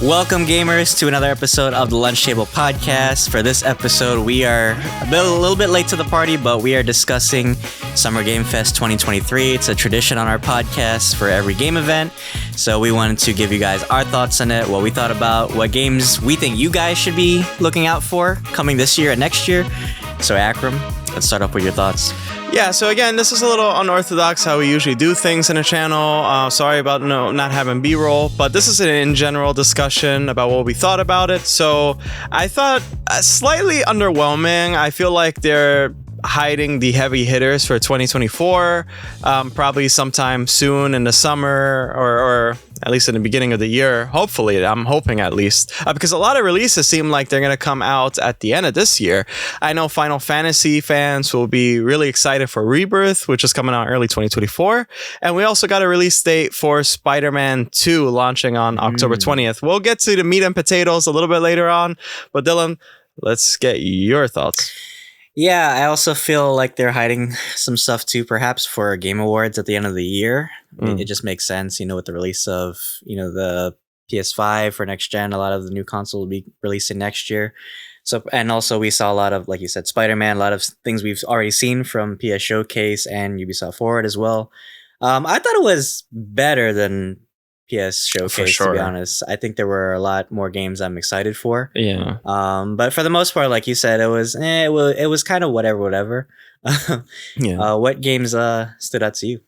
Welcome, gamers, to another episode of the Lunch Table Podcast. For this episode, we are a little bit late to the party, but we are discussing Summer Game Fest 2023. It's a tradition on our podcast for every game event. So we wanted to give you guys our thoughts on it, what we thought about, what games we think you guys should be looking out for coming this year and next year. So Akram, let's start off with your thoughts. Yeah, so again, this is a little unorthodox how we usually do things in a channel. Sorry about not having B-roll, but this is an in general discussion about what we thought about it. So I thought slightly underwhelming. I feel like they're hiding the heavy hitters for 2024, probably sometime soon in the summer or at least in the beginning of the year. Hopefully, I'm hoping at least, because a lot of releases seem like they're going to come out at the end of this year. I know Final Fantasy fans will be really excited for Rebirth, which is coming out early 2024. And we also got a release date for Spider-Man 2 launching on October 20th. We'll get to the meat and potatoes a little bit later on. But Dylan, let's get your thoughts. Yeah, I also feel like they're hiding some stuff too, perhaps for Game Awards at the end of the year. It just makes sense, with the release of, the PS5 for next gen. A lot of the new console will be releasing next year. So, and also we saw a lot of, like you said, Spider-Man, a lot of things we've already seen from PS Showcase and Ubisoft Forward as well. I thought it was better than PS Showcase, to be honest. I think there were a lot more games I'm excited for. Yeah. But for the most part, like you said, it was kind of whatever. Yeah. What games stood out to you?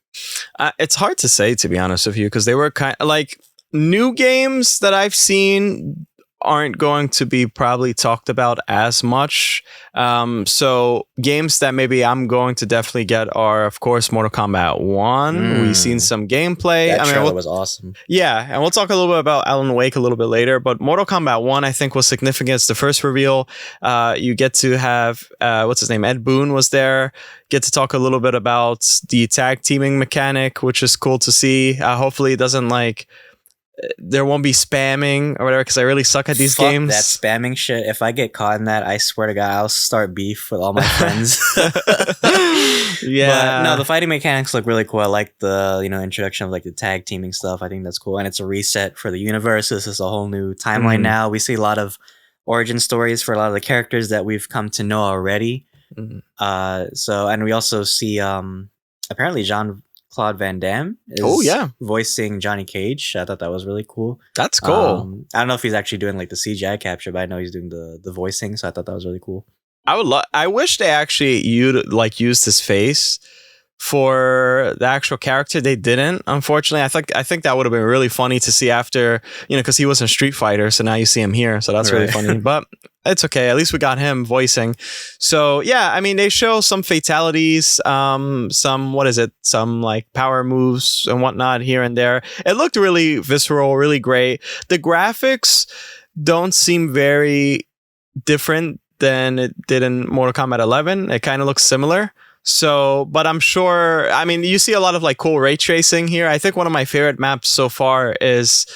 It's hard to say, to be honest with you, because they were kind of like new games that I've seen aren't going to be probably talked about as much. So games that maybe I'm going to definitely get are, of course, Mortal Kombat 1. We've seen some gameplay. That trailer was awesome. Yeah, and we'll talk a little bit about Alan Wake a little bit later, but Mortal Kombat 1 I think was significant. It's the first reveal. You get to have, what's his name? Ed Boon was there. Get to talk a little bit about the tag teaming mechanic, which is cool to see. Hopefully it doesn't there won't be spamming or whatever, because I really suck at these games. That spamming shit. If I get caught in that, I swear to God, I'll start beef with all my friends. Yeah. But no, the fighting mechanics look really cool. I like the introduction of the tag teaming stuff. I think that's cool, and it's a reset for the universe. This is a whole new timeline now. We see a lot of origin stories for a lot of the characters that we've come to know already. And we also see apparently Jean-Claude Van Damme is voicing Johnny Cage. I thought that was really cool. That's cool. I don't know if he's actually doing the CGI capture, but I know he's doing the voicing, so I thought that was really cool. I wish they actually used his face for the actual character. They didn't, unfortunately. I think that would have been really funny to see after, because he was in Street Fighter, so now you see him here, so that's really funny. But it's okay, at least we got him voicing. So yeah, I mean, they show some fatalities, some power moves and whatnot here and there. It looked really visceral, really great. The graphics don't seem very different than it did in Mortal Kombat 11. It kind of looks similar. So, but I'm sure, I mean, you see a lot of cool ray tracing here. I think one of my favorite maps so far is,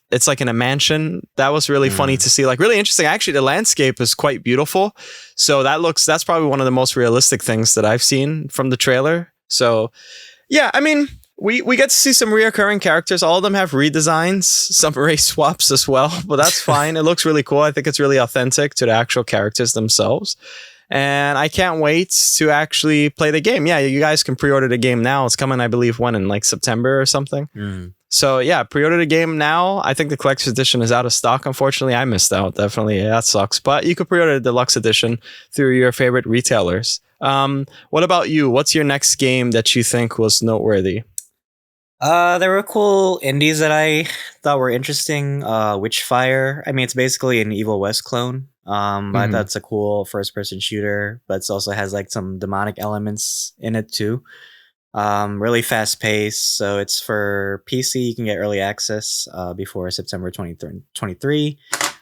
it's in a mansion. That was really funny to see, really interesting. Actually, the landscape is quite beautiful. So that's probably one of the most realistic things that I've seen from the trailer. So yeah, I mean, we get to see some reoccurring characters. All of them have redesigns, some race swaps as well, but that's fine. It looks really cool. I think it's really authentic to the actual characters themselves. And I can't wait to actually play the game. Yeah, you guys can pre-order the game now. It's coming, I believe, when in September or something. So yeah, pre-order the game now. I think the collector's edition is out of stock. Unfortunately, I missed out. Definitely, that sucks. But you could pre-order the deluxe edition through your favorite retailers. What about you? What's your next game that you think was noteworthy? There were cool indies that I thought were interesting. Witchfire. I mean, it's basically an Evil West clone. I thought it's a cool first-person shooter, but it also has some demonic elements in it too. Really fast-paced. So it's for PC. You can get early access before September 2023.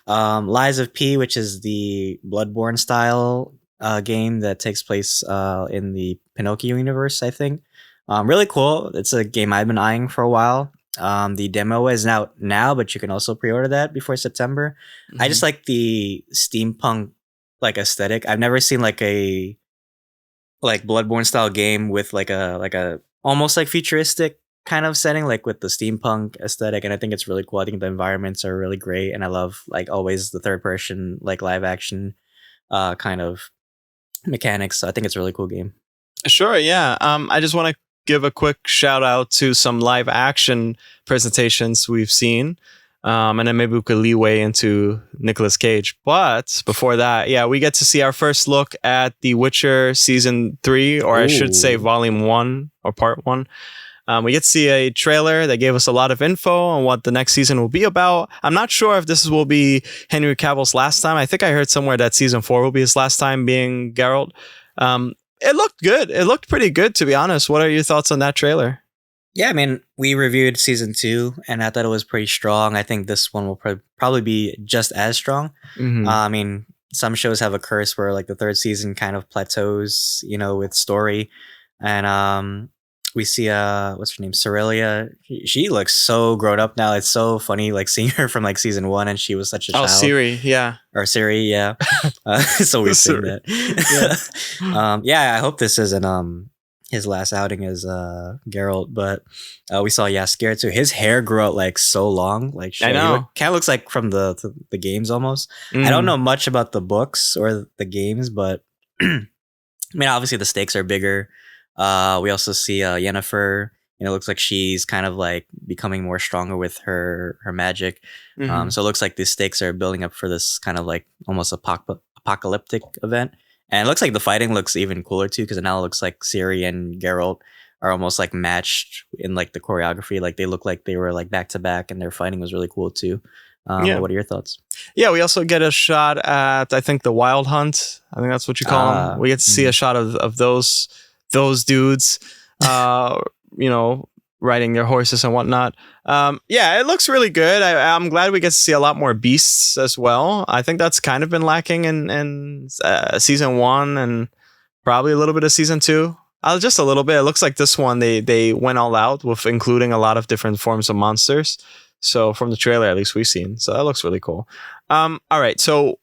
Lies of P, which is the Bloodborne style game that takes place in the Pinocchio universe, I think. Really cool. It's a game I've been eyeing for a while. The demo is out now, but you can also pre-order that before September. I just like the steampunk aesthetic. I've never seen a Bloodborne style game with a almost futuristic kind of setting, like with the steampunk aesthetic, and I think it's really cool. I think the environments are really great, and I love like always the third person like live action kind of mechanics. So I think it's a really cool game. Sure, yeah. I just want to give a quick shout out to some live action presentations we've seen. And then maybe we could leeway into Nicolas Cage. But before that, yeah, we get to see our first look at The Witcher Season 3, or I should say Volume 1 or Part 1. We get to see a trailer that gave us a lot of info on what the next season will be about. I'm not sure if this will be Henry Cavill's last time. I think I heard somewhere that Season 4 will be his last time being Geralt. It looked good. It looked pretty good, to be honest. What are your thoughts on that trailer? Yeah, I mean, we reviewed Season 2, and I thought it was pretty strong. I think this one will probably be just as strong. I mean, some shows have a curse where like the third season kind of plateaus, with story. And we see what's her name, Cerelia. She looks so grown up now. It's so funny, like seeing her from like Season 1, and she was such a child. Ciri, yeah. Or Siri, yeah. It's so weird saying that. Yeah, I hope this isn't his last outing as Geralt, but we saw Jaskier too. His hair grew out like so long, like shit. I know. Kind of looks like from the games almost. I don't know much about the books or the games, but I mean, obviously the stakes are bigger. We also see Yennefer. It looks like she's kind of like becoming more stronger with her magic. So it looks like the stakes are building up for this kind of like almost apocalyptic event. And it looks like the fighting looks even cooler too, because it now looks like Ciri and Geralt are almost like matched in like the choreography. Like they look like they were like back to back, and their fighting was really cool too. What are your thoughts? Yeah, we also get a shot at, I think, the Wild Hunt. I think that's what you call them. We get to see a shot of those dudes, riding their horses and whatnot. Yeah, it looks really good. I'm glad we get to see a lot more beasts as well. I think that's kind of been lacking in Season 1 and probably a little bit of Season 2. Just a little bit. It looks like this one, they went all out with including a lot of different forms of monsters. So from the trailer, at least we've seen. So that looks really cool. All right, so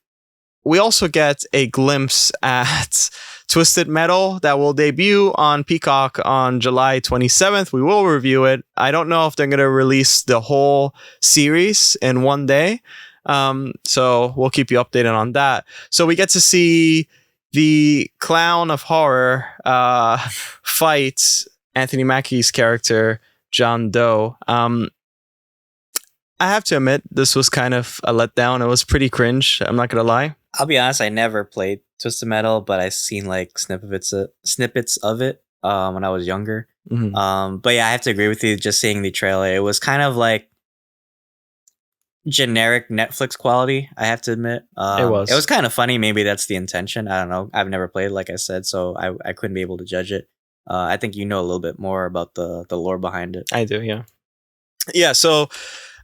we also get a glimpse at Twisted Metal that will debut on Peacock on July 27th. We will review it. I don't know if they're going to release the whole series in one day. So we'll keep you updated on that. So we get to see the clown of horror fight Anthony Mackie's character, John Doe. I have to admit, this was kind of a letdown. It was pretty cringe. I'm not going to lie. I'll be honest, I never played Twisted Metal, but I've seen like snippets of it when I was younger. But yeah, I have to agree with you. Just seeing the trailer, it was kind of like generic Netflix quality. I have to admit, it was kind of funny. Maybe that's the intention. I don't know. I've never played, like I said, so I couldn't be able to judge it. I think you know a little bit more about the lore behind it. I do, yeah. Yeah, so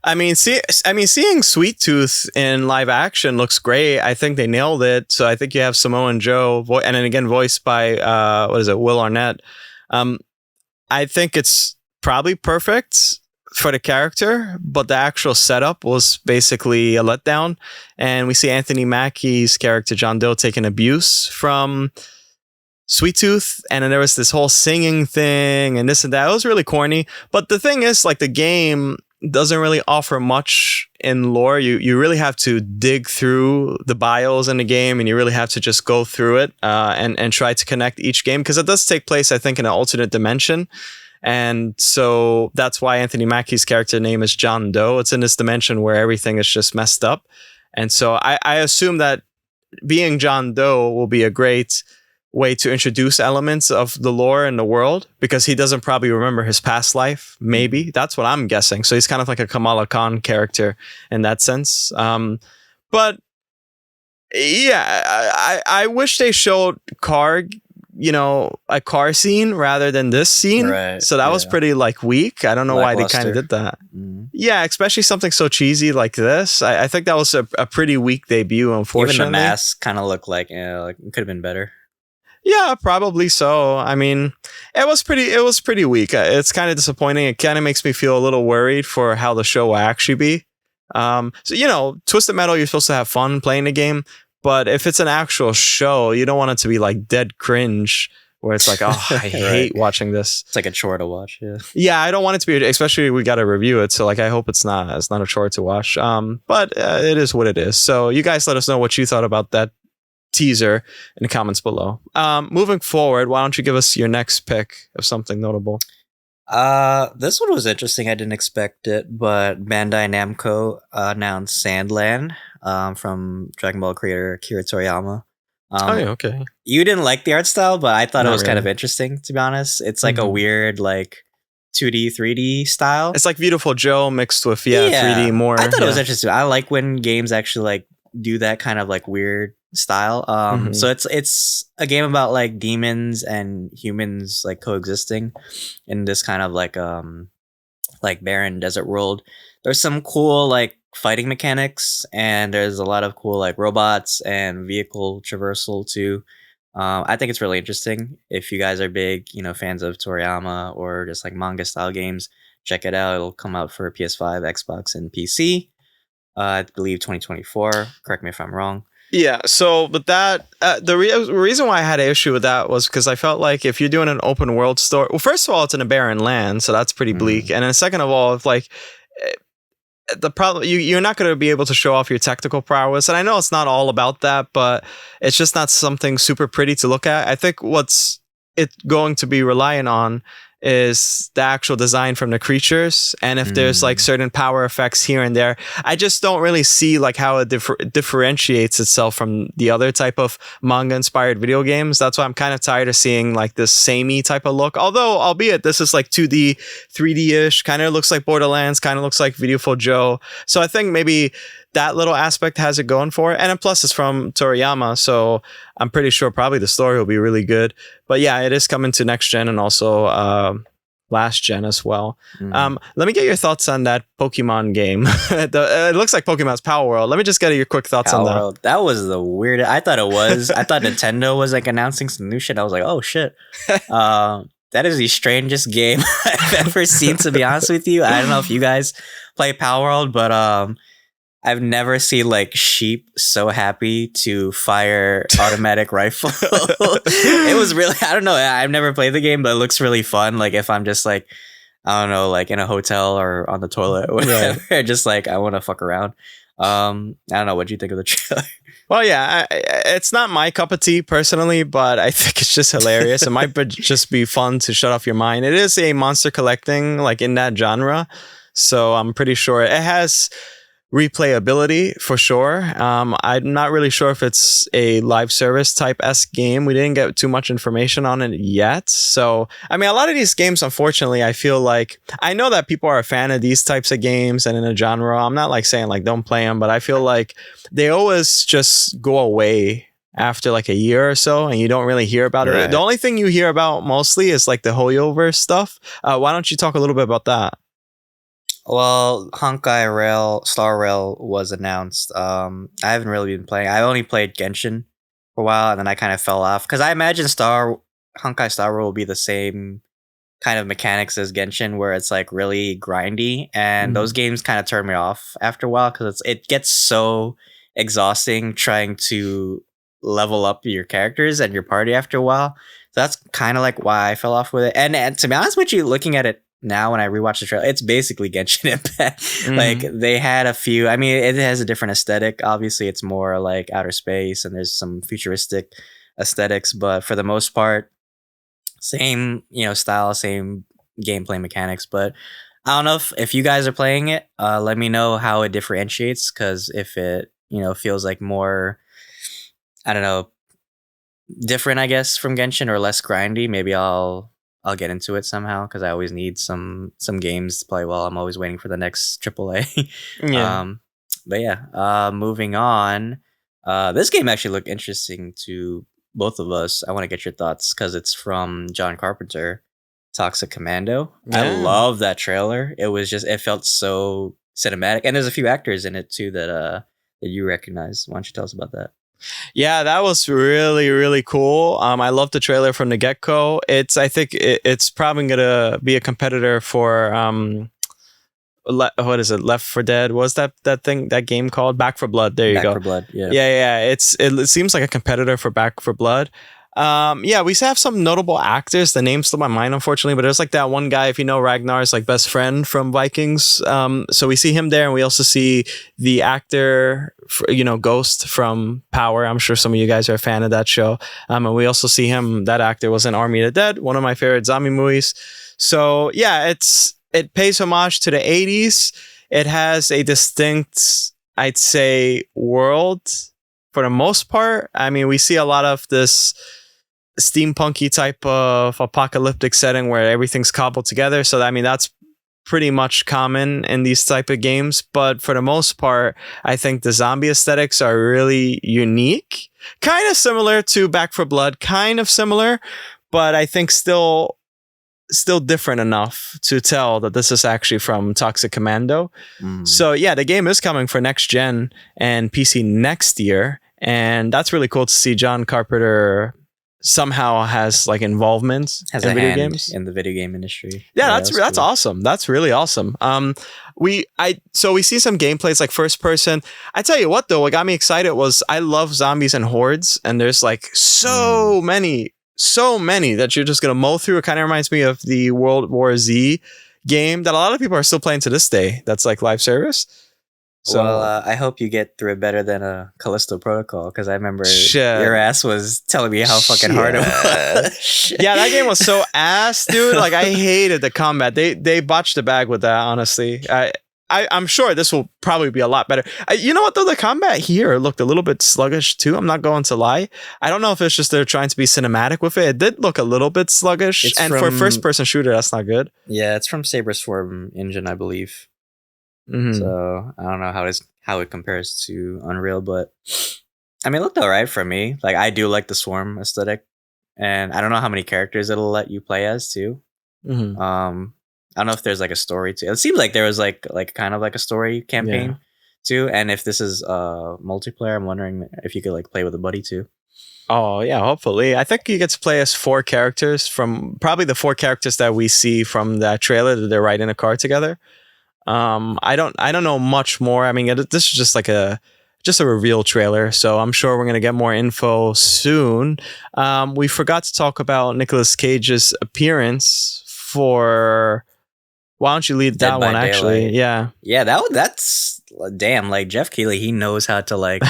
I mean, seeing Sweet Tooth in live action looks great. I think they nailed it. So I think you have Samoa Joe, and then again voiced by Will Arnett. I think it's probably perfect for the character, but the actual setup was basically a letdown. And we see Anthony Mackie's character John Doe taking abuse from Sweet Tooth, and then there was this whole singing thing and this and that. It was really corny. But the thing is, like, the game doesn't really offer much in lore. You really have to dig through the bios in the game, and you really have to just go through it and try to connect each game, because it does take place, I think, in an alternate dimension. And so that's why Anthony Mackie's character name is John Doe. It's in this dimension where everything is just messed up. And so I assume that being John Doe will be a great way to introduce elements of the lore in the world, because he doesn't probably remember his past life. Maybe that's what I'm guessing. So he's kind of like a Kamala Khan character in that sense. But yeah, I wish they showed a car scene rather than this scene. Right, so that was pretty like weak. I don't know why they kind of did that. Yeah, especially something so cheesy like this. I think that was a pretty weak debut, unfortunately. Even the mask kind of looked like it could have been better. Yeah, probably so. I mean, it was pretty weak. It's kind of disappointing. It kind of makes me feel a little worried for how the show will actually be. So, Twisted Metal, you're supposed to have fun playing the game, but if it's an actual show, you don't want it to be like dead cringe where it's like, oh, I hate watching this. It's like a chore to watch. Yeah. Yeah, I don't want it to be, especially we got to review it. So like, I hope it's not a chore to watch. But it is what it is. So you guys let us know what you thought about that teaser in the comments below. Moving forward, why don't you give us your next pick of something notable? This one was interesting. I didn't expect it, but Bandai Namco announced Sandland from Dragon Ball creator Akira Toriyama. Okay. You didn't like the art style, but I thought it was Not kind of really. interesting, to be honest. It's like a weird, like 2D, 3D style. It's like Beautiful Joe mixed with 3D more. I thought it was interesting. I like when games actually like do that kind of like weird style. So it's a game about like demons and humans like coexisting in this kind of like barren desert world. There's some cool like fighting mechanics, and there's a lot of cool like robots and vehicle traversal too. I think it's really interesting. If you guys are big, fans of Toriyama or just like manga style games, check it out. It'll come out for PS5, Xbox, and PC. I believe 2024. Correct me if I'm wrong. Yeah. So, but that the reason why I had an issue with that was because I felt like if you're doing an open world story, well, first of all, it's in a barren land, so that's pretty bleak, and then second of all, if like the problem, you're not going to be able to show off your technical prowess, and I know it's not all about that, but it's just not something super pretty to look at. I think what's it going to be relying on is the actual design from the creatures, and if there's like certain power effects here and there. I just don't really see like how it differentiates itself from the other type of manga inspired video games. That's why I'm kind of tired of seeing like this samey type of look, although albeit this is like 2D 3D-ish, kind of looks like Borderlands, kind of looks like Beautiful Joe. So I think maybe that little aspect has it going for it, and then plus it's from Toriyama, so I'm pretty sure probably the story will be really good. But yeah, it is coming to next gen and also last gen as well. Let me get your thoughts on that Pokemon game. It looks like Pokemon's Palworld. Let me just get your quick thoughts on that. That was the weird. I thought it was. I thought Nintendo was like announcing some new shit. I was like, oh shit. That is the strangest game I've ever seen, to be honest with you. I don't know if you guys play Palworld, but I've never seen like sheep so happy to fire automatic rifle. It was really, I don't know. I've never played the game, but it looks really fun. Like if I'm just like, I don't know, like in a hotel or on the toilet or whatever, just like I want to fuck around. I don't know. What do you think of the trailer? Well, yeah, it's not my cup of tea personally, but I think it's just hilarious. It might just be fun to shut off your mind. It is a monster collecting, like in that genre. So I'm pretty sure it has replayability for sure. I'm not really sure if it's a live service type-esque game. We didn't get too much information on it yet. So, I mean, a lot of these games, unfortunately, I feel like, I know that people are a fan of these types of games and in a genre. I'm not like saying like don't play them, but I feel like they always just go away after like a year or so, and you don't really hear about it. The only thing you hear about mostly is like the Hoyoverse stuff. Why don't you talk a little bit about that? Well, Honkai Star Rail was announced. I haven't really been playing. I only played Genshin for a while, and then I kind of fell off because I imagine Honkai Star Rail will be the same kind of mechanics as Genshin, where it's like really grindy, and those games kind of turn me off after a while because it gets so exhausting trying to level up your characters and your party after a while. So that's kind of like why I fell off with it. And to be honest with you, looking at it now when I rewatch the trailer, it's basically Genshin Impact. Like they had a few, I mean, it has a different aesthetic. Obviously it's more like outer space and there's some futuristic aesthetics, but for the most part, same, style, same gameplay mechanics. But I don't know if you guys are playing it, let me know how it differentiates. Cause if it, feels like more, I don't know, different, I guess, from Genshin or less grindy, maybe I'll get into it somehow because I always need some games to play while I'm always waiting for the next AAA. But yeah, moving on. This game actually looked interesting to both of us. I want to get your thoughts because it's from John Carpenter, Toxic Commando. Yeah. I love that trailer. It felt so cinematic, and there's a few actors in it too that you recognize. Why don't you tell us about that? Yeah, that was really, really cool. I love the trailer from the get-go. I think it's probably gonna be a competitor for what is it? Left 4 Dead? What's that game called? Back 4 Blood. There you go. Back 4 Blood. Yeah. Yeah. It seems like a competitor for Back 4 Blood. Yeah, we have some notable actors. The name slipped my mind, unfortunately, but there's like that one guy, if you know, Ragnar's like best friend from Vikings. So we see him there, and we also see the actor, Ghost from Power. I'm sure some of you guys are a fan of that show. And we also see him. That actor was in Army of the Dead, one of my favorite zombie movies. So yeah, it pays homage to the 80s. It has a distinct, I'd say, world for the most part. I mean, we see a lot of this steampunky type of apocalyptic setting where everything's cobbled together. So I mean, that's pretty much common in these type of games. But for the most part, I think the zombie aesthetics are really unique, kind of similar to Back 4 Blood, kind of similar, but I think still different enough to tell that this is actually from Toxic Commando. So yeah, the game is coming for next gen and PC next year, and that's really cool to see. John Carpenter somehow has like involvement in video games, in the video game industry. Yeah, that's cool. Awesome. That's really awesome. We see some gameplays like first person. I tell you what though, what got me excited was I love zombies and hordes, and there's like so many that you're just gonna mow through. It kind of reminds me of the World War Z game that a lot of people are still playing to this day. That's like live service. So I hope you get through it better than a Callisto Protocol, because I remember your ass was telling me how fucking hard it was. Yeah, that game was so ass, dude. Like I hated the combat. They botched the bag with that. Honestly, I'm sure this will probably be a lot better. You know what though? The combat here looked a little bit sluggish too. I'm not going to lie. I don't know if it's just they're trying to be cinematic with it. It did look a little bit sluggish. For a first person shooter, that's not good. Yeah, it's from Saberswarm Engine, I believe. So I don't know how it compares to Unreal, but I mean, it looked alright for me. Like I do like the Swarm aesthetic, and I don't know how many characters it'll let you play as too. I don't know if there's like a story too. It seems like there was like kind of like a story campaign too, and if this is multiplayer, I'm wondering if you could like play with a buddy too. Oh yeah, hopefully. I think you get to play as 4 characters from probably the 4 characters that we see from that trailer that they're riding a car together. I don't know much more. I mean, this is just like a reveal trailer, so I'm sure we're gonna get more info soon. We forgot to talk about Nicolas Cage's appearance for. Why don't you lead that one? Actually, yeah, that's damn. Like Jeff Keighley, he knows how to like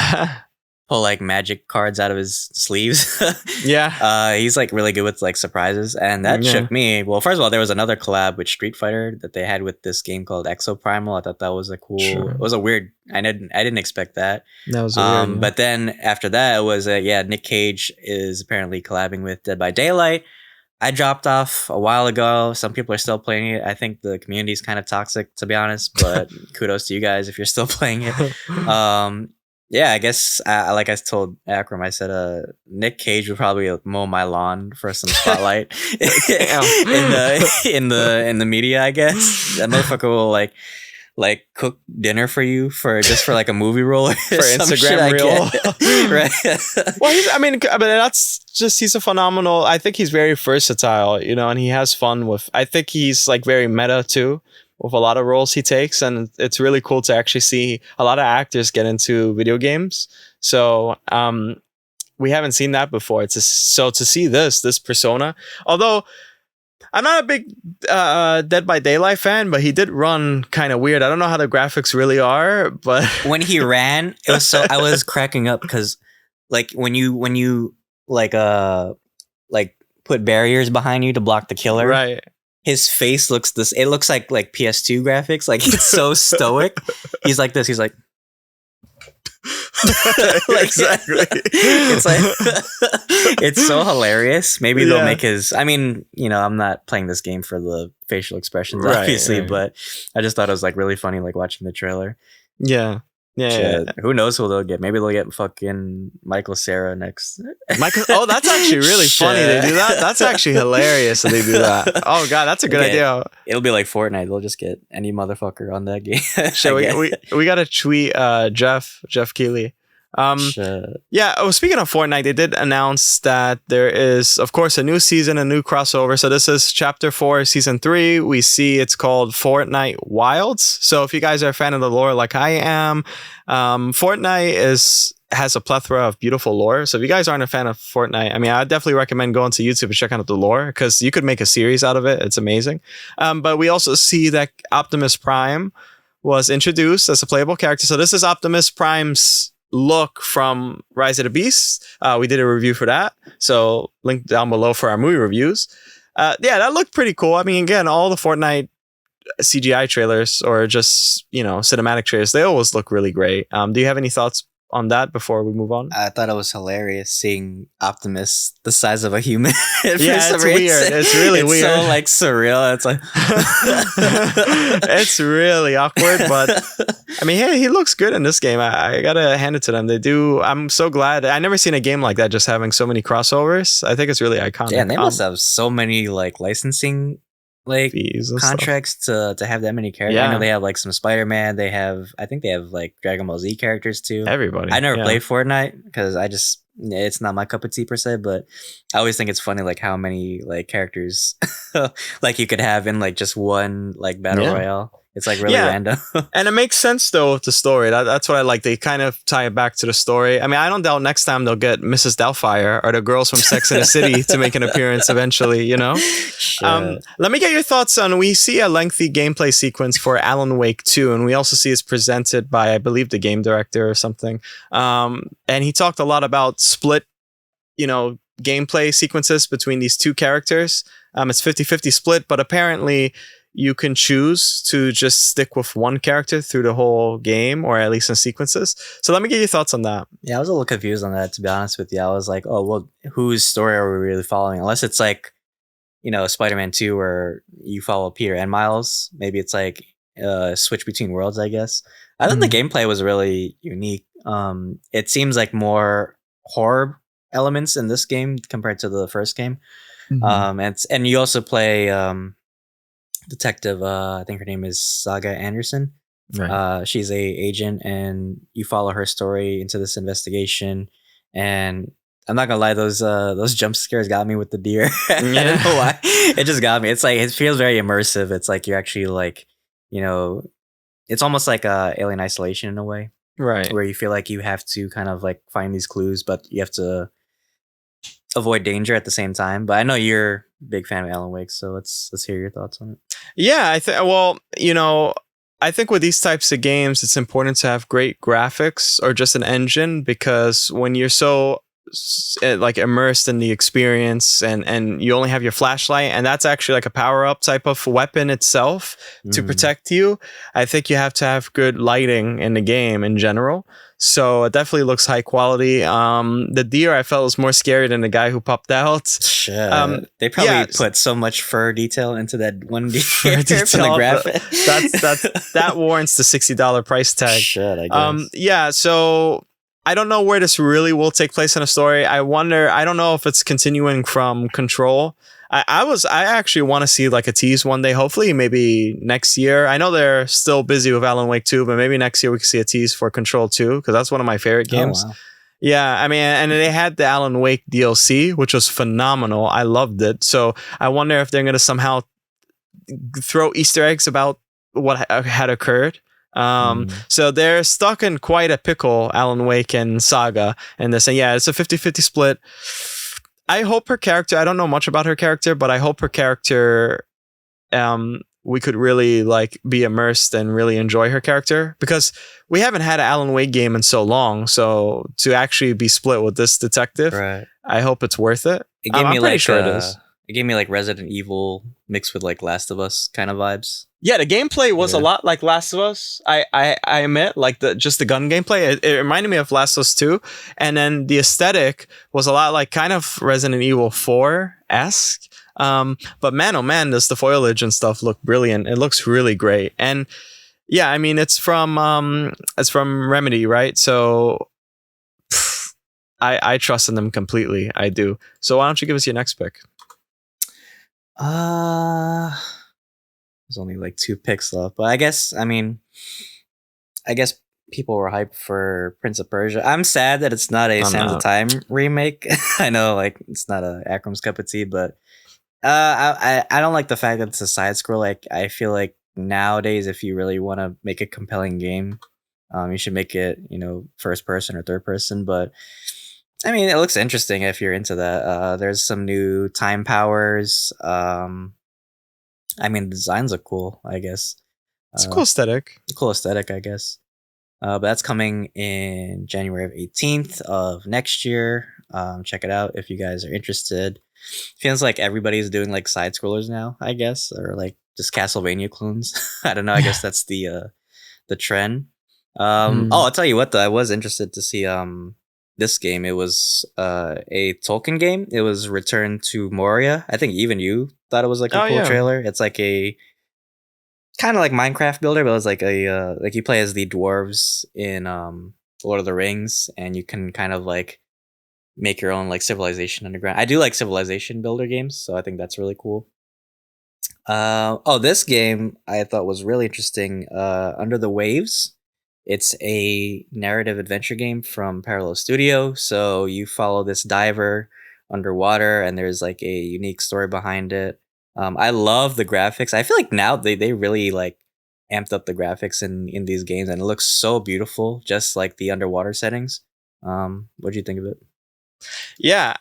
pull like magic cards out of his sleeves. He's like really good with like surprises, and that shook me. Well, first of all, there was another collab with Street Fighter that they had with this game called Exoprimal. I thought that was a cool. Sure. It was a weird. I didn't expect that. That was weird. But then after that, it was Nick Cage is apparently collabing with Dead by Daylight. I dropped off a while ago. Some people are still playing it. I think the community is kind of toxic, to be honest. But kudos to you guys if you're still playing it. Yeah, I guess like I told Akram, I said Nick Cage would probably mow my lawn for some spotlight in the media. I guess that motherfucker will like cook dinner for you for like a movie role for Instagram reel. Right. Well, that's just he's a phenomenal. I think he's very versatile, and he has fun with. I think he's like very meta too, with a lot of roles he takes, and it's really cool to actually see a lot of actors get into video games. So we haven't seen that before. So to see this persona, although I'm not a big Dead by Daylight fan, but he did run kind of weird. I don't know how the graphics really are, but when he ran, it was so I was cracking up because like when you like put barriers behind you to block the killer, right? His face looks it looks like PS2 graphics. Like it's so stoic. He's like this. He's like exactly. It's like it's so hilarious. Maybe they'll make his. I mean, I'm not playing this game for the facial expressions, obviously, but I just thought it was like really funny, like watching the trailer. Yeah. Who knows who they'll get? Maybe they'll get fucking Michael Cera next. Oh, that's actually really funny. They do that. That's actually hilarious. That they do that. Oh god, that's a good idea. It'll be like Fortnite. They'll just get any motherfucker on that game. we got to tweet Jeff Keighley. Speaking of Fortnite, they did announce that there is, of course, a new season, a new crossover. So this is Chapter 4, Season 3. We see it's called Fortnite Wilds. So if you guys are a fan of the lore like I am, Fortnite is has a plethora of beautiful lore. So if you guys aren't a fan of Fortnite, I mean, I definitely recommend going to YouTube and checking out the lore, because you could make a series out of it. It's amazing. But we also see that Optimus Prime was introduced as a playable character. So this is Optimus Prime's look from Rise of the Beasts. We did a review for that, so link down below for our movie reviews. Yeah, that looked pretty cool. I mean, again, all the Fortnite CGI trailers or just, cinematic trailers, they always look really great. Do you have any thoughts on that before we move on? I thought it was hilarious seeing Optimus the size of a human. Yeah, it's weird. It's really weird. It's so like surreal. It's like it's really awkward, but I mean, hey, he looks good in this game. I gotta hand it to them. They do. I'm so glad. I never seen a game like that just having so many crossovers. I think it's really iconic. Yeah, and they must have so many like licensing contracts to have that many characters. Yeah. I know they have like some Spider-Man. I think they have like Dragon Ball Z characters too. Everybody. I never played Fortnite because it's not my cup of tea per se, but I always think it's funny like how many like characters like you could have in like just one like battle royale. It's like really random. And it makes sense though with the story. That's what I like. They kind of tie it back to the story. I mean, I don't doubt next time they'll get Mrs. Doubtfire or the girls from Sex and the City to make an appearance eventually, Sure. Let me get your thoughts on, we see a lengthy gameplay sequence for Alan Wake 2, and we also see it's presented by, I believe, the game director or something. And he talked a lot about split, gameplay sequences between these two characters. It's 50-50 split, but apparently you can choose to just stick with one character through the whole game, or at least in sequences. So let me get your thoughts on that. Yeah, I was a little confused on that, to be honest with you. I was like, oh, well, whose story are we really following? Unless it's like, Spider-Man 2 where you follow Peter and Miles. Maybe it's like switch between worlds, I guess. I thought the gameplay was really unique. It seems like more horror elements in this game compared to the first game. And you also play detective, I think her name is Saga Anderson. Right. She's a agent, and you follow her story into this investigation. And I'm not gonna lie, those jump scares got me with the deer. I don't know why. It just got me. It's like it feels very immersive. It's like you're actually like, it's almost like Alien Isolation in a way, right? Where you feel like you have to kind of like find these clues, but you have to avoid danger at the same time. But I know you're a big fan of Alan Wake, so let's hear your thoughts on it. Yeah, I think with these types of games, it's important to have great graphics or just an engine, because when you're so like immersed in the experience and you only have your flashlight, and that's actually like a power-up type of weapon itself to protect you, I think you have to have good lighting in the game in general. So it definitely looks high quality. The deer I felt was more scary than the guy who popped out. Shit. They probably put so much fur detail into that one deer for the graphic. That warrants the $60 price tag. Shit, I guess. Yeah, so I don't know where this really will take place in a story. I don't know if it's continuing from Control. I actually want to see like a tease one day, hopefully maybe next year. I know they're still busy with Alan Wake 2, but maybe next year we can see a tease for Control 2, because that's one of my favorite games. Oh, wow. Yeah, I mean, and they had the Alan Wake DLC, which was phenomenal. I loved it. So I wonder if they're going to somehow throw Easter eggs about what had occurred. So they're stuck in quite a pickle, Alan Wake and Saga, and this. And yeah, it's a 50-50 split. I hope her character, I don't know much about her character, but I hope her character, we could really like be immersed and really enjoy her character, because we haven't had an Alan Wake game in so long. So to actually be split with this detective, right. I hope it's worth it. It gave me I'm like pretty sure it is. It gave me like Resident Evil mixed with like Last of Us kind of vibes. Yeah, the gameplay was a lot like Last of Us. I admit, like just the gun gameplay, it reminded me of Last of Us 2, and then the aesthetic was a lot like kind of Resident Evil 4-esque. But man, oh man, does the foliage and stuff look brilliant? It looks really great, and yeah, I mean it's from Remedy, right? So I trust in them completely. I do. So why don't you give us your next pick? There's only like 2 picks left, but I guess people were hyped for Prince of Persia. I'm sad that it's not a Sands of Time remake. I know, like it's not a Akram's cup of tea, but I don't like the fact that it's a side scroll. Like I feel like nowadays, if you really want to make a compelling game, You should make it, first person or third person, but I mean, it looks interesting if you're into that. There's some new time powers. I mean, the designs look cool, I guess. It's a cool aesthetic. Cool aesthetic, I guess. But that's coming in January of 18th of next year. Check it out if you guys are interested. Feels like everybody's doing like side scrollers now, I guess, or like just Castlevania clones. I don't know. I guess that's the trend. Oh, I'll tell you what though. I was interested to see this game. It was a Tolkien game. It was Return to Moria. I think even you thought it was like a cool trailer. It's like a kind of like Minecraft builder, but it's like a like you play as the dwarves in Lord of the Rings, and you can kind of like make your own like civilization underground. I do like civilization builder games, so I think that's really cool. This game I thought was really interesting. Under the Waves. It's a narrative adventure game from Parallel Studio. So you follow this diver underwater, and there's like a unique story behind it. I love the graphics. I feel like now they really like amped up the graphics in these games, and it looks so beautiful, just like the underwater settings. What do you think of it? Yeah,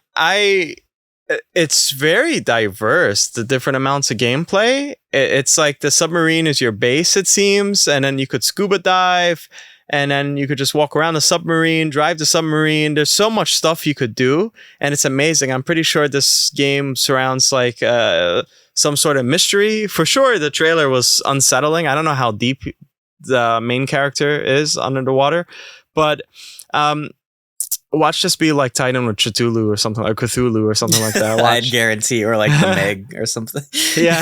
it's very diverse, the different amounts of gameplay. It's like the submarine is your base, it seems, and then you could scuba dive, and then you could just walk around the submarine, drive the submarine. There's so much stuff you could do, and it's amazing. I'm pretty sure this game surrounds like some sort of mystery. For sure, the trailer was unsettling. I don't know how deep the main character is under the water, but watch this be like tied in with Cthulhu or something, like Cthulhu or something like that. I'd guarantee, or like the Meg or something. Yeah,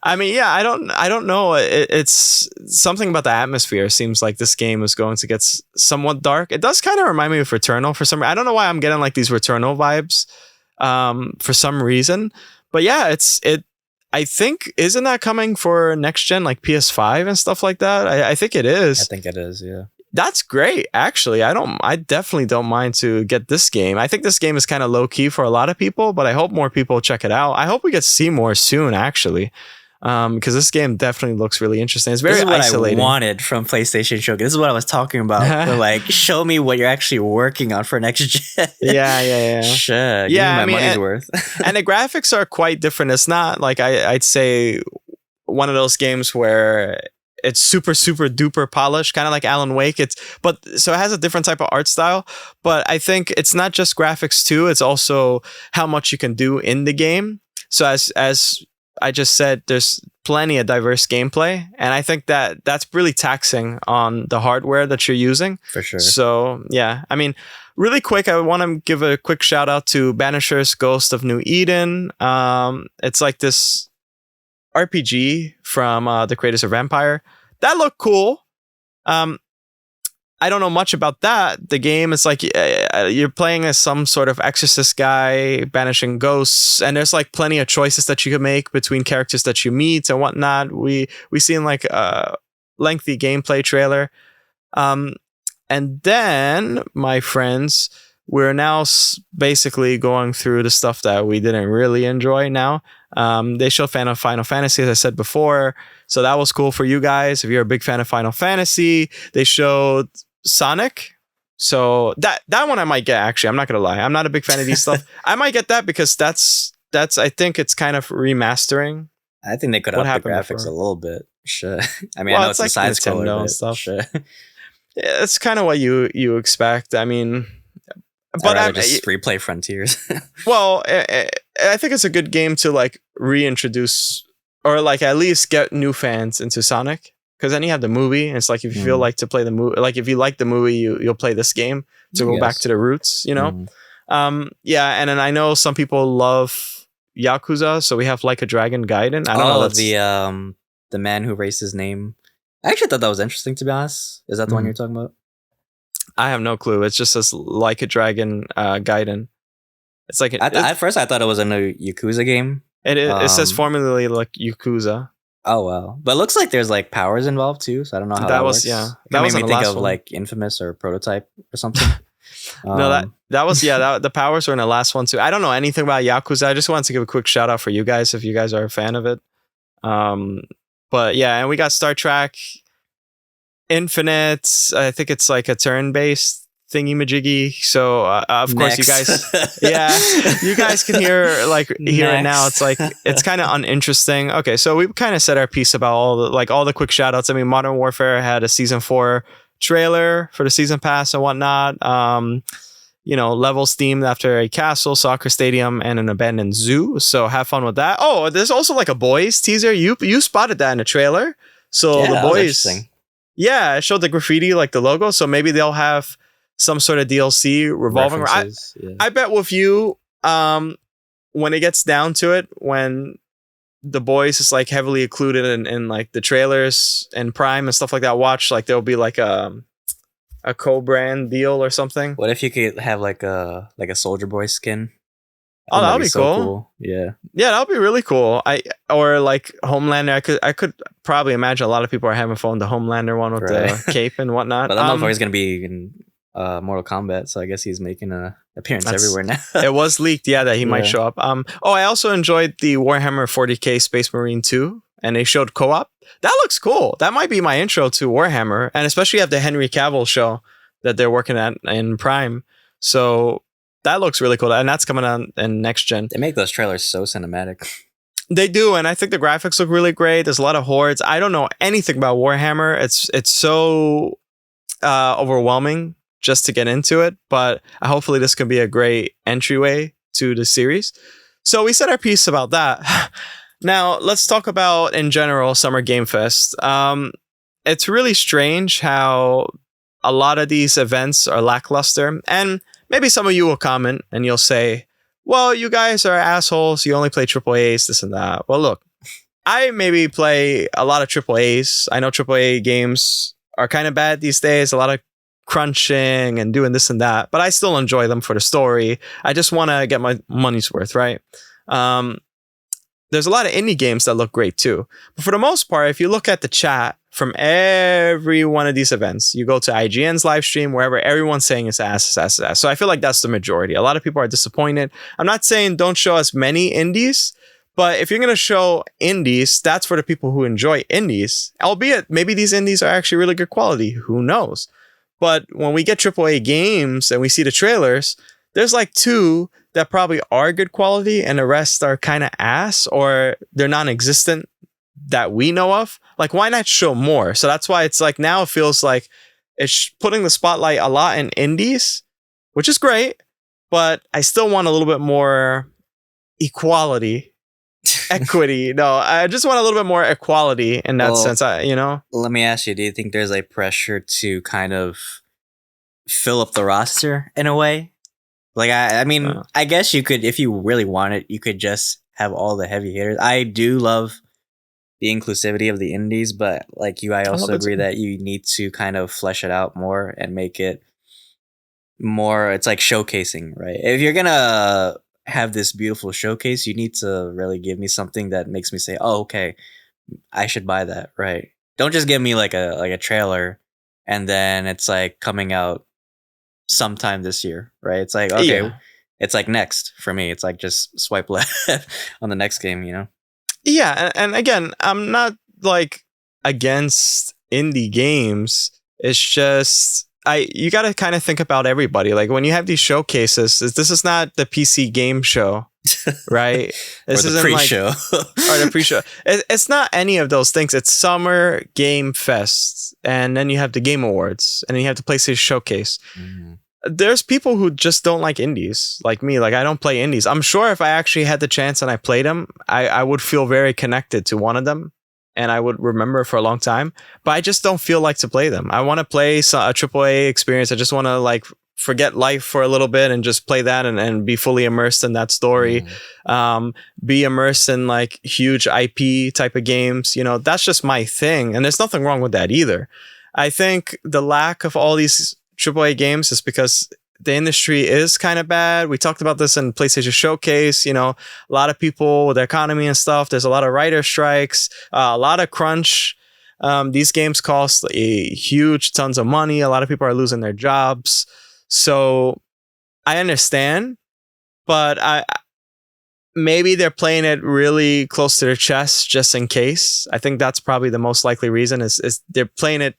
I mean, yeah, I don't know. It's something about the atmosphere. Seems like this game is going to get somewhat dark. It does kind of remind me of Returnal for some. I don't know why I'm getting like these Returnal vibes, for some reason. But yeah, I think, isn't that coming for next gen, like PS5 and stuff like that? I think it is. I think it is. Yeah. That's great, actually. I definitely don't mind to get this game. I think this game is kind of low key for a lot of people, but I hope more people check it out. I hope we get to see more soon, actually, because this game definitely looks really interesting. It's very isolating. I wanted from PlayStation Showcase. This is what I was talking about. Like, show me what you're actually working on for next gen. Yeah. Sure. Give me my money's worth. And the graphics are quite different. It's not like I'd say one of those games where it's super, super duper polished, kind of like Alan Wake. So it has a different type of art style, but I think it's not just graphics too. It's also how much you can do in the game. So as I just said, there's plenty of diverse gameplay, and I think that's really taxing on the hardware that you're using. For sure. So yeah, I mean, really quick, I want to give a quick shout out to Banisher's Ghost of New Eden. It's like this RPG from the creators of Empire. That looked cool. I don't know much about that. The game is like you're playing as some sort of exorcist guy banishing ghosts, and there's like plenty of choices that you can make between characters that you meet and whatnot. We seen like a lengthy gameplay trailer, and then, my friends, we're now basically going through the stuff that we didn't really enjoy now. They showed Final Fantasy, as I said before. So that was cool for you guys. If you're a big fan of Final Fantasy, they showed Sonic. So that one I might get, actually. I'm not going to lie. I'm not a big fan of these stuff. I might get that because that's I think it's kind of remastering. I think they could up the graphics a little bit. Sure. I mean, I know it's like a side scroller and stuff. Sure. Yeah, it's kind of what you expect. I mean, but I just replay Frontiers. Well, I think it's a good game to like reintroduce, or like at least get new fans into Sonic, because then you have the movie, and it's like if you feel like to play the movie, like if you like the movie, you'll play this game to go back to the roots, you know. Yeah, and then I know some people love Yakuza, so we have Like a Dragon Gaiden. I don't know the man who erased his name. I actually thought that was interesting, to be honest. Is that the one you're talking about? I have no clue. It just says Like a Dragon Gaiden. It's like at first I thought it was a new Yakuza game. It says formerly like Yakuza. Oh wow, but it looks like there's like powers involved too. So I don't know how that works. Yeah, that made me think of like Infamous or Prototype or something. No, that was the powers were in the last one too. I don't know anything about Yakuza. I just wanted to give a quick shout out for you guys if you guys are a fan of it. But yeah, and we got Star Trek Infinite. I think it's like a turn-based thingy majiggy. So of course you guys, you guys can hear it now. It's like it's kind of uninteresting. Okay, so we kind of said our piece about all the quick shout outs. I mean, Modern Warfare had a season 4 trailer for the season pass and whatnot. Levels themed after a castle, soccer stadium, and an abandoned zoo. So have fun with that. Oh, there's also like a boys teaser. You spotted that in the trailer. So the boys, yeah, it showed the graffiti, like the logo. So maybe they'll have some sort of DLC revolving around. I bet with you, when it gets down to it, when the boys is like heavily included in like the trailers and Prime and stuff like that, watch like there'll be like a co-brand deal or something. What if you could have like a Soldier Boy skin? Oh, that'd be so cool. Yeah, that'd be really cool. Or like Homelander. I could probably imagine a lot of people are having fun with the Homelander one with the cape and whatnot. But that motherfucker's gonna be in Mortal Kombat, so I guess he's making an appearance everywhere now. It was leaked, that he might show up. I also enjoyed the Warhammer 40k Space Marine 2, and they showed co-op. That looks cool. That might be my intro to Warhammer, and especially have the Henry Cavill show that they're working at in Prime. So that looks really cool, and that's coming on in next gen. They make those trailers so cinematic. They do, and I think the graphics look really great. There's a lot of hordes. I don't know anything about Warhammer. It's so overwhelming just to get into it, but hopefully this can be a great entryway to the series. So we said our piece about that. Now let's talk about in general Summer Game Fest. It's really strange how a lot of these events are lackluster, and maybe some of you will comment and you'll say, well, you guys are assholes, you only play AAAs, this and that. Well, look, I maybe play a lot of AAAs. I know AAA games are kind of bad these days, a lot of crunching and doing this and that, but I still enjoy them for the story. I just want to get my money's worth, right? There's a lot of indie games that look great too. But for the most part, if you look at the chat from every one of these events, you go to IGN's live stream, wherever everyone's saying it's ass. So I feel like that's the majority. A lot of people are disappointed. I'm not saying don't show us many indies, but if you're going to show indies, that's for the people who enjoy indies, albeit maybe these indies are actually really good quality. Who knows? But when we get AAA games and we see the trailers, there's like 2 that probably are good quality and the rest are kind of ass or they're non-existent that we know of. Like, why not show more? So that's why it's like now it feels like it's putting the spotlight a lot in indies, which is great, but I still want a little bit more equality. Equity. No, I just want a little bit more equality in that sense. Let me ask you, do you think there's a pressure to kind of fill up the roster in a way? Like, I mean, I guess you could, if you really want it, you could just have all the heavy hitters. I do love the inclusivity of the indies, but like you, I also agree that you need to kind of flesh it out more and make it more, it's like showcasing, right? If you're gonna have this beautiful showcase, you need to really give me something that makes me say, oh, okay, I should buy that, right? Don't just give me like a trailer and then it's like coming out sometime this year, right? It's like, okay, it's like next for me. It's like just swipe left on the next game, Yeah, and again, I'm not like against indie games. It's just you got to kind of think about everybody. Like when you have these showcases, this is not the PC game show, right? This or the pre-show. Or the pre-show. It's not any of those things. It's Summer Game Fest, and then you have the Game Awards, and then you have the PlayStation Showcase. Mm-hmm. There's people who just don't like indies, like me. Like I don't play indies. I'm sure if I actually had the chance and I played them, I would feel very connected to one of them. And I would remember for a long time, but I just don't feel like to play them. I want to play a AAA experience. I just want to like forget life for a little bit and just play that and be fully immersed in that story. Be immersed in like huge IP type of games. That's just my thing. And there's nothing wrong with that either. I think the lack of all these AAA games is because the industry is kind of bad. We talked about this in PlayStation Showcase. A lot of people with the economy and stuff. There's a lot of writer strikes, a lot of crunch. These games cost a huge tons of money. A lot of people are losing their jobs. So I understand, but maybe they're playing it really close to their chest just in case. I think that's probably the most likely reason is they're playing it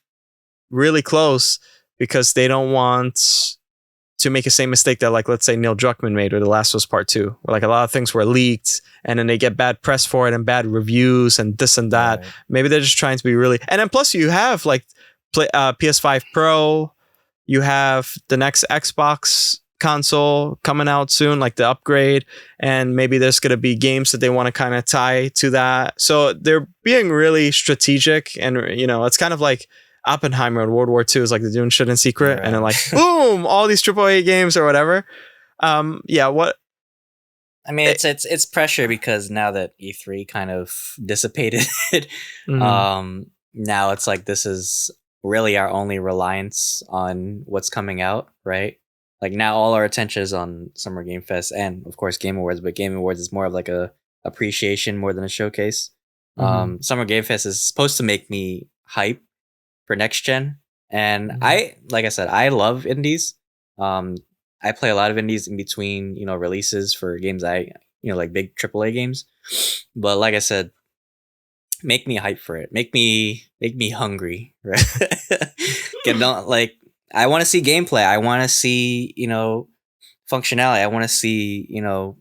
really close because they don't want to make the same mistake that, like, let's say Neil Druckmann made with The Last of Us Part 2, where like a lot of things were leaked and then they get bad press for it and bad reviews and this and that. Right. Maybe they're just trying to be really, and then plus you have like PS5 Pro, you have the next Xbox console coming out soon, like the upgrade, and maybe there's going to be games that they want to kind of tie to that. So they're being really strategic, and you know, it's kind of like Oppenheimer in World War II is like they're doing shit in secret, right. And then like boom, all these AAA games or whatever. What I mean, it's pressure because now that E3 kind of dissipated, now it's like this is really our only reliance on what's coming out, right? Like now all our attention is on Summer Game Fest and of course Game Awards, but Game Awards is more of like a appreciation more than a showcase. Summer Game Fest is supposed to make me hype for next gen, and I love indies. I play a lot of indies in between, you know, releases for games like big AAA games. But like I said, make me hype for it. Make me hungry, right? I want to see gameplay. I want to see, you know, functionality. I want to see, you know,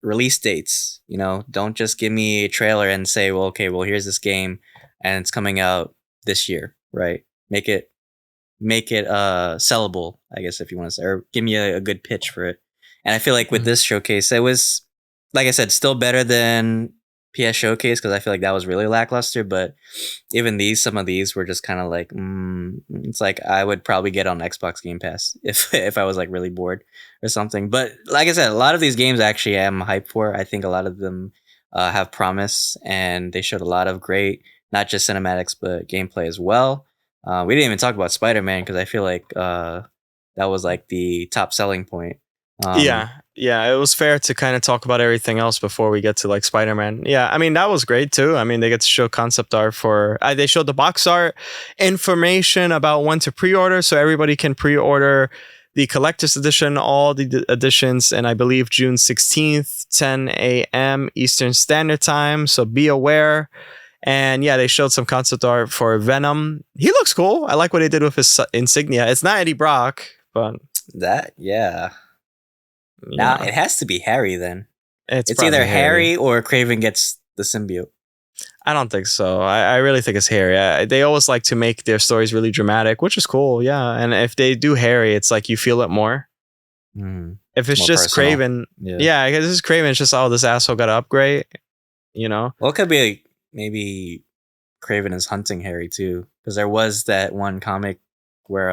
release dates. You know, don't just give me a trailer and say, well, okay, well, here's this game and it's coming out this year, right? Make it sellable, I guess, if you want to say, or give me a good pitch for it. And I feel like with this showcase, it was, like I said, still better than PS Showcase because I feel like that was really lackluster. But even some of these were just kind of like, it's like I would probably get on Xbox Game Pass if I was like really bored or something. But like I said, a lot of these games actually I'm hyped for. I think a lot of them have promise, and they showed a lot of great, not just cinematics, but gameplay as well. We didn't even talk about Spider-Man because I feel like that was like the top selling point. Yeah, it was fair to kind of talk about everything else before we get to like Spider-Man. Yeah, I mean, that was great too. I mean, they get to show concept art for, they showed the box art, information about when to pre-order, so everybody can pre-order the collector's edition, all the editions, and I believe June 16th, 10 a.m. Eastern Standard Time, so be aware. And yeah, they showed some concept art for Venom. He looks cool. I like what they did with his insignia. It's not Eddie Brock, but that, yeah. Now it has to be Harry then. It's either Harry or Kraven gets the symbiote. I don't think so. I really think it's Harry. They always like to make their stories really dramatic, which is cool. Yeah, and if they do Harry, it's like you feel it more. If it's more just personal. Kraven, yeah, because this is Kraven. It's just this asshole got to upgrade. You know. Well, it could be like maybe Kraven is hunting Harry too, because there was that one comic where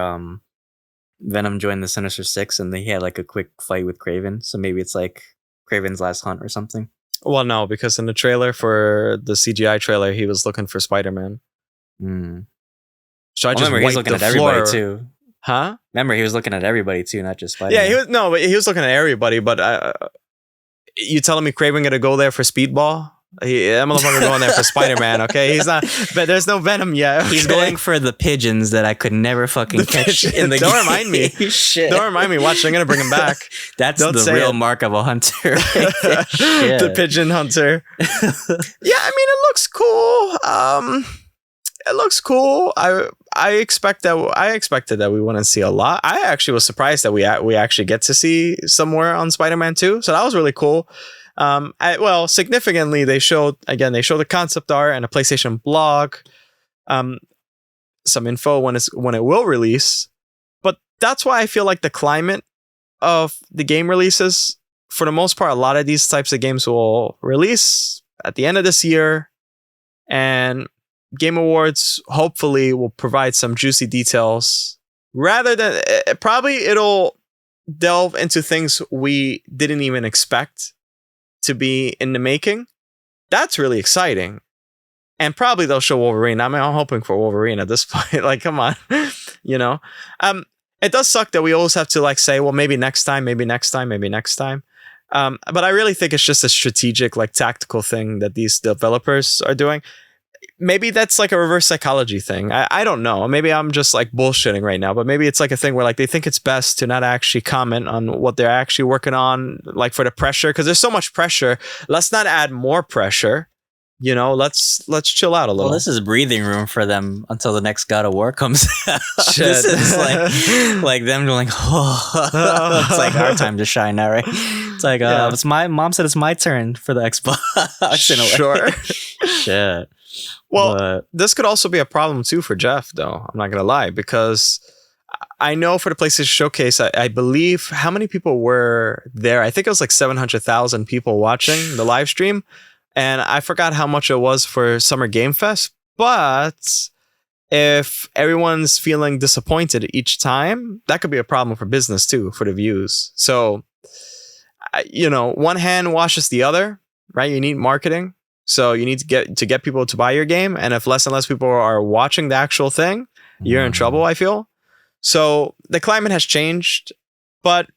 Venom joined the Sinister Six and they had like a quick fight with Kraven. So maybe it's like Kraven's last hunt or something. Well, no, because in the trailer for the CGI trailer, he was looking for Spider-Man. So I just remember he was looking at everybody too. Huh? Remember he was looking at everybody too, not just Spider-Man. Yeah, he was looking at everybody. But you telling me Kraven gonna go there for Speedball? That motherfucker going there for Spider-Man, okay? He's not, but there's no Venom yet. Okay? He's going for the pigeons that I could never fucking catch in the game. Don't remind me. Shit. Don't remind me. Watch, I'm gonna bring him back. That's the real mark of a hunter. The pigeon hunter. Yeah, I mean, it looks cool. It looks cool. I expected that we wouldn't see a lot. I actually was surprised that we actually get to see some more on Spider-Man 2. So that was really cool. Significantly, they showed the concept art and a PlayStation blog, some info when it will release. But that's why I feel like the climate of the game releases, for the most part, a lot of these types of games will release at the end of this year, and Game Awards hopefully will provide some juicy details. Rather than it'll delve into things we didn't even expect to be in the making. That's really exciting. And probably they'll show Wolverine. I mean, I'm hoping for Wolverine at this point. Like, come on. You know? It does suck that we always have to like say, well, maybe next time. But I really think it's just a strategic, like tactical thing that these developers are doing. Maybe that's like a reverse psychology thing. I don't know. Maybe I'm just like bullshitting right now, but maybe it's like a thing where like they think it's best to not actually comment on what they're actually working on, like for the pressure, because there's so much pressure. Let's not add more pressure. You know, let's chill out a little. Well, this is breathing room for them until the next God of War comes out. This is like them going, oh. It's like our time to shine now, right? It's like, it's my mom said it's my turn for the Xbox. Sure. Shit. Well, this could also be a problem too for Jeff, though. I'm not gonna lie, because I know for the PlayStation Showcase, I believe how many people were there. I think it was like 700,000 people watching the live stream. And I forgot how much it was for Summer Game Fest. But if everyone's feeling disappointed each time, that could be a problem for business too, for the views. So, you know, one hand washes the other, right? You need marketing. So you need to get people to buy your game. And if less and less people are watching the actual thing, you're in trouble, I feel. So the climate has changed. But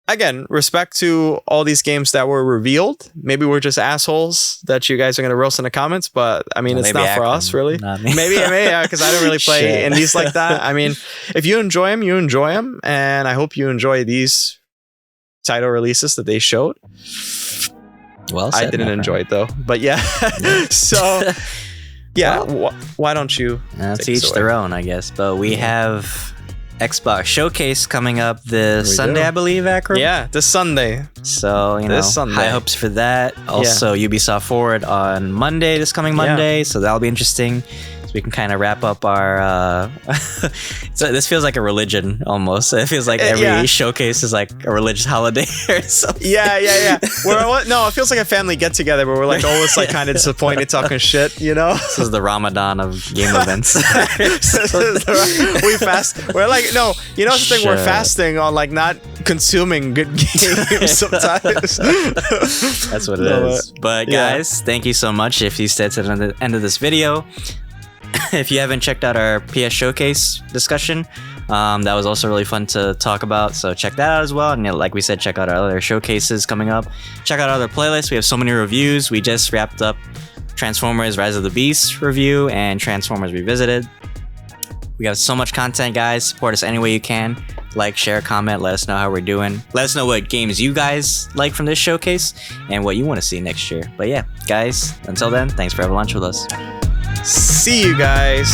again, respect to all these games that were revealed. Maybe we're just assholes that you guys are going to roast in the comments, but I mean, it's not Akram, for us, really. Maybe, because I don't really play indies like that. I mean, if you enjoy them, you enjoy them. And I hope you enjoy these title releases that they showed. Well said, I didn't enjoy it, though. But yeah. So, yeah, why don't you? To each their own, I guess. But we have Xbox Showcase coming up this Sunday, I believe, Akram? Yeah, this Sunday. So, you know, high hopes for that. Also, Ubisoft Forward on Monday, this coming Monday. So that'll be interesting. So we can kind of wrap up our... so this feels like a religion, almost. It feels like every showcase is like a religious holiday or something. Yeah. No, it feels like a family get-together where we're like always like kind of disappointed talking shit, you know? This is the Ramadan of game events. We fast. We're like, no, you know the thing, we're fasting on like not consuming good games sometimes. That's what it is. But guys, thank you so much if you stayed to the end of this video. If you haven't checked out our PS Showcase discussion, that was also really fun to talk about. So check that out as well. And like we said, check out our other showcases coming up. Check out our other playlists. We have so many reviews. We just wrapped up Transformers Rise of the Beast review and Transformers Revisited. We have so much content, guys. Support us any way you can. Like, share, comment. Let us know how we're doing. Let us know what games you guys like from this showcase and what you want to see next year. But yeah, guys, until then, thanks for having lunch with us. See you guys.